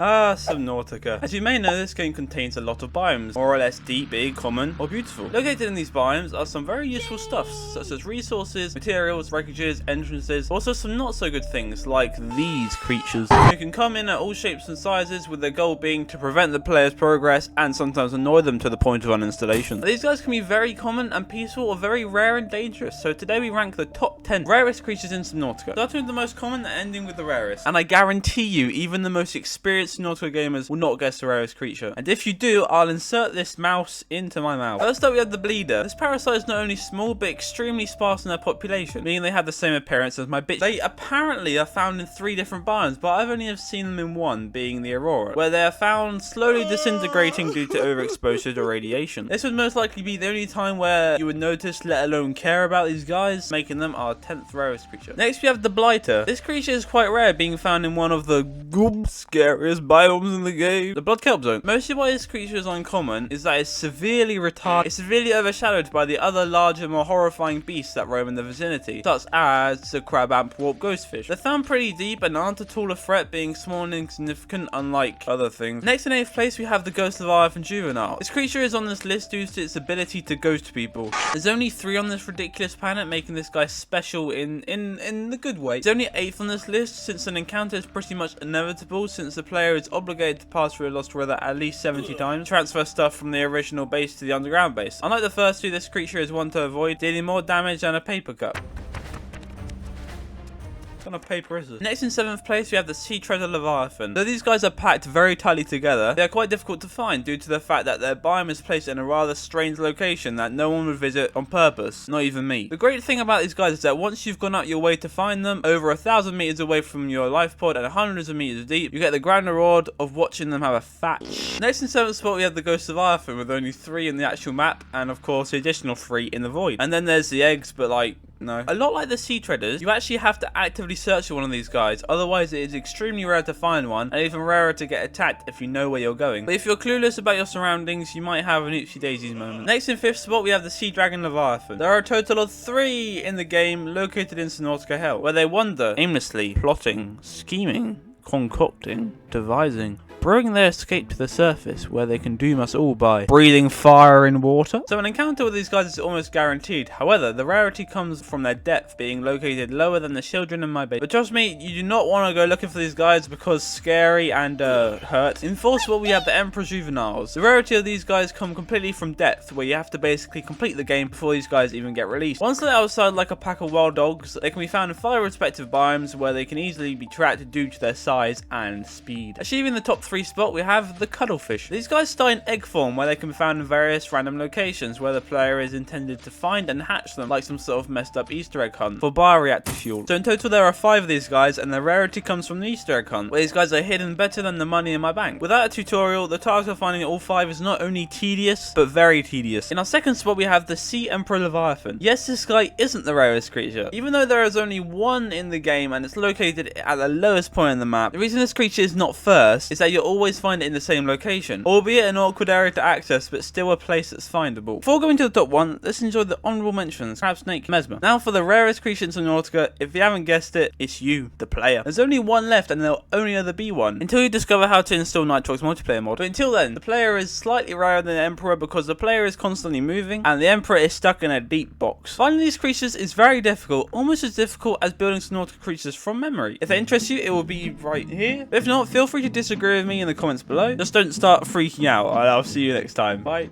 Subnautica. As you may know, this game contains a lot of biomes, more or less deep, big, common, or beautiful. Located in these biomes are some very useful stuffs, such as resources, materials, wreckages, entrances, also some not so good things, like these creatures, who can come in at all shapes and sizes, with their goal being to prevent the player's progress and sometimes annoy them to the point of uninstallation. These guys can be very common and peaceful, or very rare and dangerous, so today we rank the top 10 rarest creatures in Subnautica, starting with the most common and ending with the rarest. And I guarantee you, even the most experienced Subnautica gamers will not guess the rarest creature. And if you do, I'll insert this mouse into my mouth. First up, we have the bleeder. This parasite is not only small, but extremely sparse in their population, meaning they have the same appearance as my bitch. They apparently are found in 3 different biomes, but I've only seen them in one, being the Aurora, where they are found slowly disintegrating due to overexposure to radiation. This would most likely be the only time where you would notice, let alone care about these guys, making them our 10th rarest creature. Next, we have the blighter. This creature is quite rare, being found in one of the scariest biomes in the game, the blood kelp zone. Mostly why this creature is uncommon is that it's severely retarded. It's severely overshadowed by the other larger, more horrifying beasts that roam in the vicinity, such as the crab amp warp ghostfish. They're found pretty deep and aren't at all a threat, being small and insignificant, unlike other things. Next, in 8th place, we have the ghost Leviathan Juvenile. This creature is on this list due to its ability to ghost people. There's only 3 on this ridiculous planet, making this guy special in the good way. It's only 8th on this list, since an encounter is pretty much inevitable, since the player is obligated to pass through a lost weather at least 70 times, transfer stuff from the original base to the underground base. Unlike the first 2, this creature is one to avoid, dealing more damage than a paper cup. What kind of paper is this? Next, in 7th place, we have the Sea Treasure Leviathan. Though these guys are packed very tightly together, they are quite difficult to find due to the fact that their biome is placed in a rather strange location that no one would visit on purpose, not even me. The great thing about these guys is that once you've gone out your way to find them, over 1,000 meters away from your life pod and hundreds of meters deep, you get the grand reward of watching them have a fat Next, in 7th spot, we have the Ghost Leviathan with only 3 in the actual map, and of course the additional 3 in the void. And then there's the eggs, but like, no. A lot like the sea treaders, you actually have to actively search for one of these guys, otherwise it is extremely rare to find one, and even rarer to get attacked if you know where you're going. But if you're clueless about your surroundings, you might have an oopsie daisies moment. Next, in 5th spot, we have the Sea Dragon Leviathan. There are a total of 3 in the game, located in Subnautica Hell, where they wander aimlessly, plotting, scheming, concocting, devising, brewing their escape to the surface, where they can doom us all by breathing fire in water. So an encounter with these guys is almost guaranteed. However, the rarity comes from their depth being located lower than the children in my base. But trust me, you do not want to go looking for these guys because scary and hurt. In 4th spot, we have the Emperor Juveniles. The rarity of these guys come completely from depth, where you have to basically complete the game before these guys even get released. Once they're outside like a pack of wild dogs, they can be found in 5 respective biomes where they can easily be tracked due to their size and speed. Achieving the top 3 spot, we have the cuttlefish. These guys start in egg form, where they can be found in various random locations where the player is intended to find and hatch them, like some sort of messed up Easter egg hunt for bioreactor fuel. So in total there are 5 of these guys, and their rarity comes from the Easter egg hunt, where these guys are hidden better than the money in my bank. Without a tutorial, the task of finding all 5 is not only tedious, but very tedious. In our 2nd spot, we have the Sea Emperor Leviathan. Yes, this guy isn't the rarest creature. Even though there is only 1 in the game and it's located at the lowest point in the map, the reason this creature is not first is that you'll always find it in the same location, albeit an awkward area to access, but still a place that's findable. Before going to the top 1, let's enjoy the honourable mentions: Crab Snake, Mesmer. Now for the rarest creature in Subnautica. If you haven't guessed it, it's you, the player. There's only 1 left, and there'll only ever be 1 until you discover how to install Nitrox multiplayer mod. But until then, the player is slightly rarer than the Emperor because the player is constantly moving and the Emperor is stuck in a deep box. Finding these creatures is very difficult, almost as difficult as building Subnautica creatures from memory. If that interests you, it will be right here. If not, feel free to disagree with me in the comments below. Just don't start freaking out, and I'll see you next time. Bye.